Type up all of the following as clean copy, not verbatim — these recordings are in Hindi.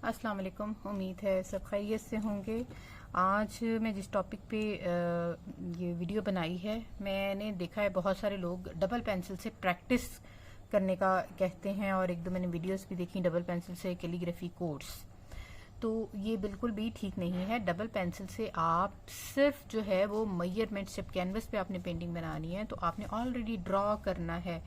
अस्सलाम वालेकुम। उम्मीद है सब खैरियत से होंगे। आज मैं जिस टॉपिक पे ये वीडियो बनाई है, मैंने देखा है बहुत सारे लोग डबल पेंसिल से प्रैक्टिस करने का कहते हैं, और एक दो मैंने वीडियोस भी देखी डबल पेंसिल से कैलीग्राफी कोर्स। तो ये बिल्कुल भी ठीक नहीं है। डबल पेंसिल से आप सिर्फ जो है वो मेजरमेंट, जब कैनवस पे आपने पेंटिंग बनानी है तो आपने ऑलरेडी ड्रॉ करना है,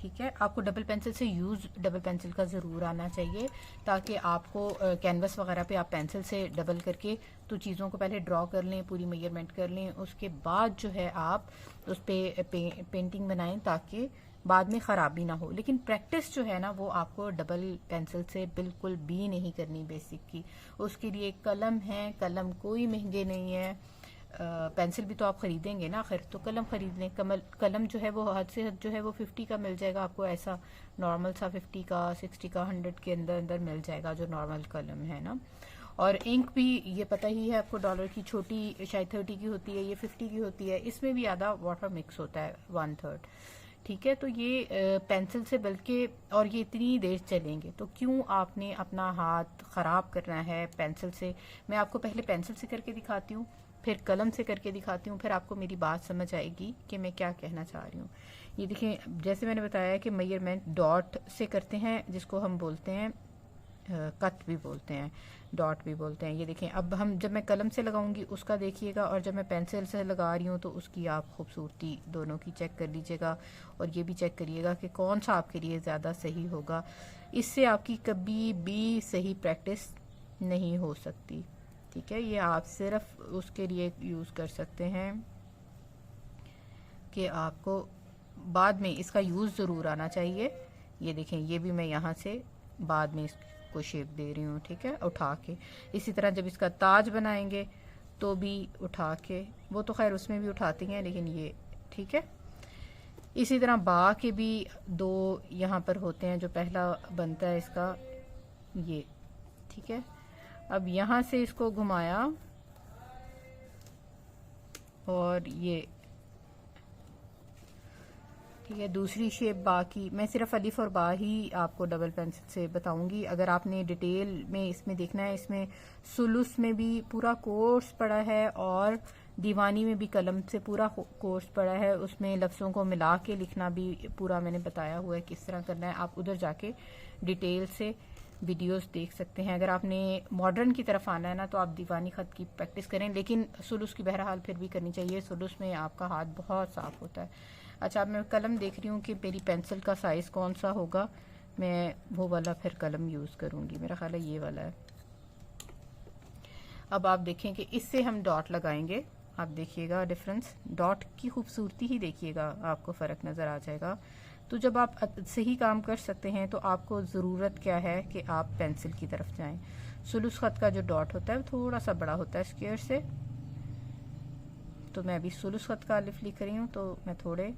ठीक है। आपको डबल पेंसिल से यूज डबल पेंसिल का ज़रूर आना चाहिए, ताकि आपको कैनवस वगैरह पे आप पेंसिल से डबल करके तो चीज़ों को पहले ड्रॉ कर लें, पूरी मेजरमेंट कर लें, उसके बाद जो है आप उस पर पेंटिंग बनाएं ताकि बाद में ख़राबी ना हो। लेकिन प्रैक्टिस जो है ना वो आपको डबल पेंसिल से बिल्कुल भी नहीं करनी बेसिक की। उसके लिए कलम है, कलम कोई महंगे नहीं है। पेंसिल भी तो आप खरीदेंगे ना, खैर तो कलम खरीद लें। कलम जो है वो हद से हद जो है वो 50 का मिल जाएगा आपको, ऐसा नॉर्मल सा 50 का, 60 का, 100 के अंदर अंदर मिल जाएगा जो नॉर्मल कलम है ना। और इंक भी ये पता ही है आपको, डॉलर की छोटी शायद 30 की होती है, ये 50 की होती है। इसमें भी आधा वाटर मिक्स होता है, 1/3, ठीक है। तो ये पेंसिल से बल्कि, और ये इतनी देर चलेंगे तो क्यों आपने अपना हाथ ख़राब करना है पेंसिल से। मैं आपको पहले पेंसिल से करके दिखाती हूँ, फिर कलम से करके दिखाती हूँ, फिर आपको मेरी बात समझ आएगी कि मैं क्या कहना चाह रही हूँ। ये देखिए, जैसे मैंने बताया कि मेजरमेंट डॉट से करते हैं, जिसको हम बोलते हैं कट भी बोलते हैं, डॉट भी बोलते हैं। ये देखें, अब हम जब मैं कलम से लगाऊंगी उसका देखिएगा, और जब मैं पेंसिल से लगा रही हूँ तो उसकी आप खूबसूरती दोनों की चेक कर लीजिएगा, और ये भी चेक करिएगा कि कौन सा आपके लिए ज़्यादा सही होगा। इससे आपकी कभी भी सही प्रैक्टिस नहीं हो सकती, ठीक है। ये आप सिर्फ उसके लिए यूज़ कर सकते हैं कि आपको बाद में इसका यूज़ ज़रूर आना चाहिए। ये देखें, ये भी मैं यहाँ से बाद में इसको शेप दे रही हूँ, ठीक है, उठा के। इसी तरह जब इसका ताज बनाएंगे तो भी उठा के, वो तो खैर उसमें भी उठाती हैं, लेकिन ये ठीक है। इसी तरह बा के भी दो यहाँ पर होते हैं, जो पहला बनता है इसका ये, ठीक है। अब यहाँ से इसको घुमाया और ये, ठीक है। दूसरी शेप बा की मैं सिर्फ अलिफ और बा ही आपको डबल पेंसिल से बताऊंगी। अगर आपने डिटेल में इसमें देखना है, इसमें सुलुस में भी पूरा कोर्स पड़ा है, और दीवानी में भी कलम से पूरा कोर्स पड़ा है। उसमें लफ्ज़ों को मिला के लिखना भी पूरा मैंने बताया हुआ है किस तरह करना है। आप उधर जाके डिटेल से वीडियोस देख सकते हैं। अगर आपने मॉडर्न की तरफ आना है ना, तो आप दीवानी ख़त की प्रैक्टिस करें, लेकिन सुलुस की बहरहाल फिर भी करनी चाहिए। सुलुस में आपका हाथ बहुत साफ होता है। अच्छा, अब मैं कलम देख रही हूँ कि मेरी पेंसिल का साइज़ कौन सा होगा, मैं वो वाला फिर कलम यूज़ करूँगी। मेरा ख्याल है ये वाला है। अब आप देखें कि इससे हम डॉट लगाएंगे, आप देखिएगा डिफरेंस, डॉट की खूबसूरती ही देखिएगा, आपको फ़र्क नज़र आ जाएगा। तो जब आप सही काम कर सकते हैं तो आपको ज़रूरत क्या है कि आप पेंसिल की तरफ जाएं। सुलुस ख़त का जो डॉट होता है वो थोड़ा सा बड़ा होता है स्क्वायर से, तो मैं अभी सुलुस ख़त का अलिफ लिख रही हूँ, तो मैं थोड़े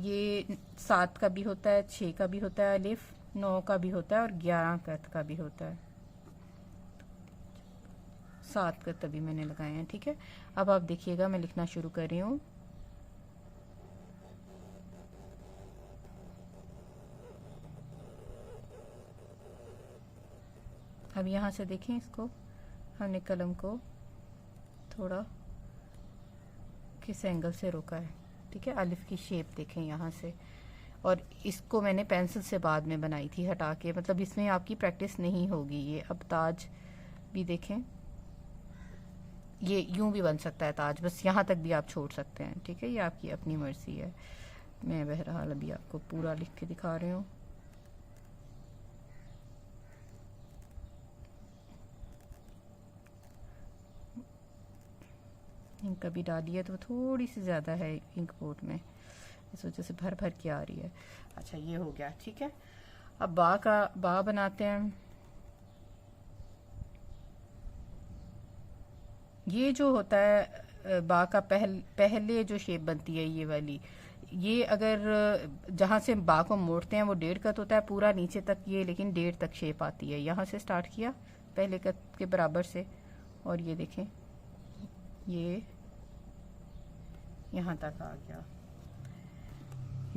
ये 7 का भी होता है, 6 का भी होता है अलिफ, 9 का भी होता है, और 11 का भी होता है। 7 का तभी मैंने लगाए हैं, ठीक है। अब आप देखिएगा, मैं लिखना शुरू कर रही हूँ। अब यहाँ से देखें, इसको हमने कलम को थोड़ा किस एंगल से रोका है, ठीक है। अलिफ की शेप देखें यहाँ से, और इसको मैंने पेंसिल से बाद में बनाई थी हटा के, मतलब इसमें आपकी प्रैक्टिस नहीं होगी ये। अब ताज भी देखें, ये यूं भी बन सकता है ताज, बस यहाँ तक भी आप छोड़ सकते हैं, ठीक है। ये आपकी अपनी मर्जी है। मैं बहरहाल अभी आपको पूरा लिख के दिखा रही हूँ। इंक अभी डाली है तो थोड़ी सी ज़्यादा है इंक पोर्ट में, इस वजह से भर भर के आ रही है। अच्छा, ये हो गया, ठीक है। अब बा का बा बनाते हैं। ये जो होता है बा का पहले जो शेप बनती है ये वाली, ये अगर जहाँ से बा को मोड़ते हैं वो 1.5 कत होता है पूरा नीचे तक ये, लेकिन 1.5 तक शेप आती है। यहाँ से स्टार्ट किया पहले कत के बराबर से, और ये देखें ये यहाँ तक आ गया,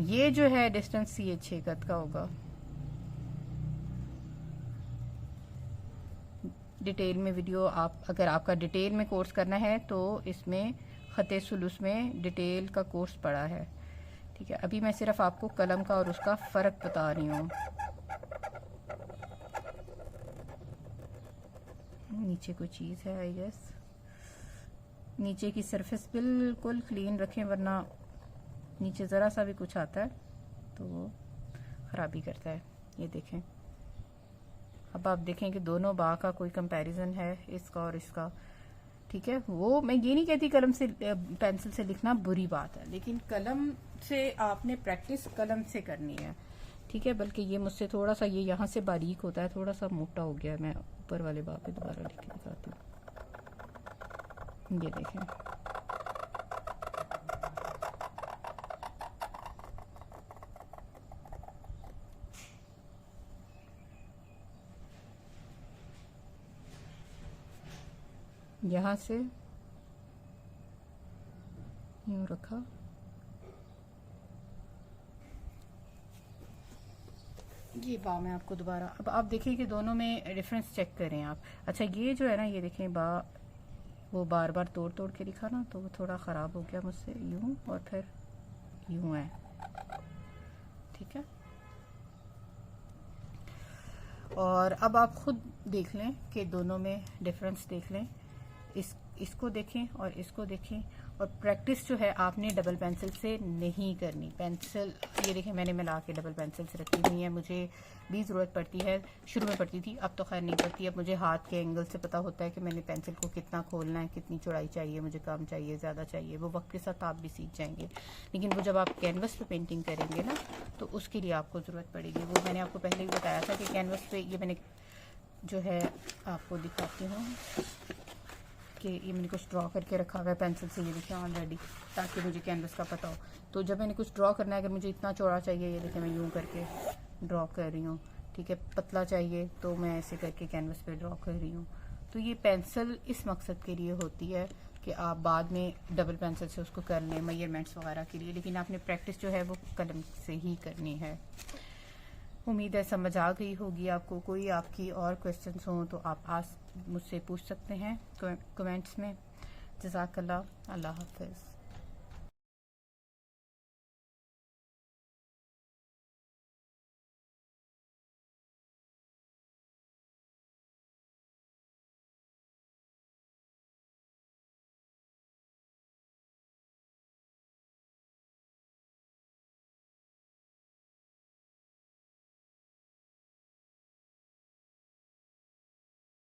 ये जो है डिस्टेंस ये 6 गज का होगा। डिटेल में वीडियो आप अगर आपका डिटेल में कोर्स करना है तो इसमें खते सुलूस में डिटेल का कोर्स पड़ा है, ठीक है। अभी मैं सिर्फ आपको कलम का और उसका फ़र्क बता रही हूँ। नीचे कोई चीज़ है आई गेस। नीचे की सरफेस बिल्कुल क्लीन रखें, वरना नीचे ज़रा सा भी कुछ आता है तो वो ख़राबी करता है। ये देखें, अब आप देखें कि दोनों बा का कोई कंपैरिजन है इसका और इसका, ठीक है। वो मैं ये नहीं कहती कलम से पेंसिल से लिखना बुरी बात है, लेकिन कलम से आपने प्रैक्टिस कलम से करनी है, ठीक है। बल्कि ये मुझसे थोड़ा सा ये यहाँ से बारीक होता है, थोड़ा सा मोटा हो गया। मैं ऊपर वाले बा पे दोबारा लिख के दिखाती हूँ। ये देखें, यहाँ से यूं रखा, ये बा मैं आपको दोबारा, अब आप देखिए कि दोनों में डिफरेंस चेक करें आप। अच्छा ये जो है ना, ये देखें बा वो बार बार तोड़ तोड़ के लिखा ना, तो वो थोड़ा ख़राब हो गया मुझसे, यूं और फिर यूं है, ठीक है। और अब आप खुद देख लें कि दोनों में डिफरेंस देख लें, इसको देखें और इसको देखें। और प्रैक्टिस जो है आपने डबल पेंसिल से नहीं करनी। पेंसिल ये देखें मैंने मिला के डबल पेंसिल से रखी हुई है, मुझे भी ज़रूरत पड़ती है, शुरू में पड़ती थी, अब तो खैर नहीं पड़ती। अब मुझे हाथ के एंगल से पता होता है कि मैंने पेंसिल को कितना खोलना है, कितनी चौड़ाई चाहिए, मुझे कम चाहिए, ज़्यादा चाहिए। वो वक्त के साथ आप भी सीख जाएंगे, लेकिन वो जब आप कैनवस पे पेंटिंग करेंगे ना, तो उसके लिए आपको ज़रूरत पड़ेगी। वो मैंने आपको पहले ही बताया था कि कैनवस पे ये मैंने जो है आपको दिखाती हूँ कि ये मैंने कुछ ड्रॉ करके रखा हुआ है पेंसिल से, ये देखिए ऑलरेडी, ताकि मुझे कैनवस का पता हो। तो जब मैंने कुछ ड्रॉ करना है, अगर मुझे इतना चौड़ा चाहिए, ये देखिए मैं यूं करके ड्रॉ कर रही हूँ, ठीक है। पतला चाहिए तो मैं ऐसे करके कैनवस पे ड्रॉ कर रही हूँ। तो ये पेंसिल इस मकसद के लिए होती है कि आप बाद में डबल पेंसिल से उसको कर लें मेजरमेंट्स वगैरह के लिए, लेकिन आपने प्रैक्टिस जो है वो कलम से ही करनी है। उम्मीद है समझ आ गई होगी आपको। कोई आपकी और क्वेश्चंस हों तो आप मुझसे पूछ सकते हैं कमेंट्स में। जज़ाकल्लाह, अल्लाह हाफ़िज़।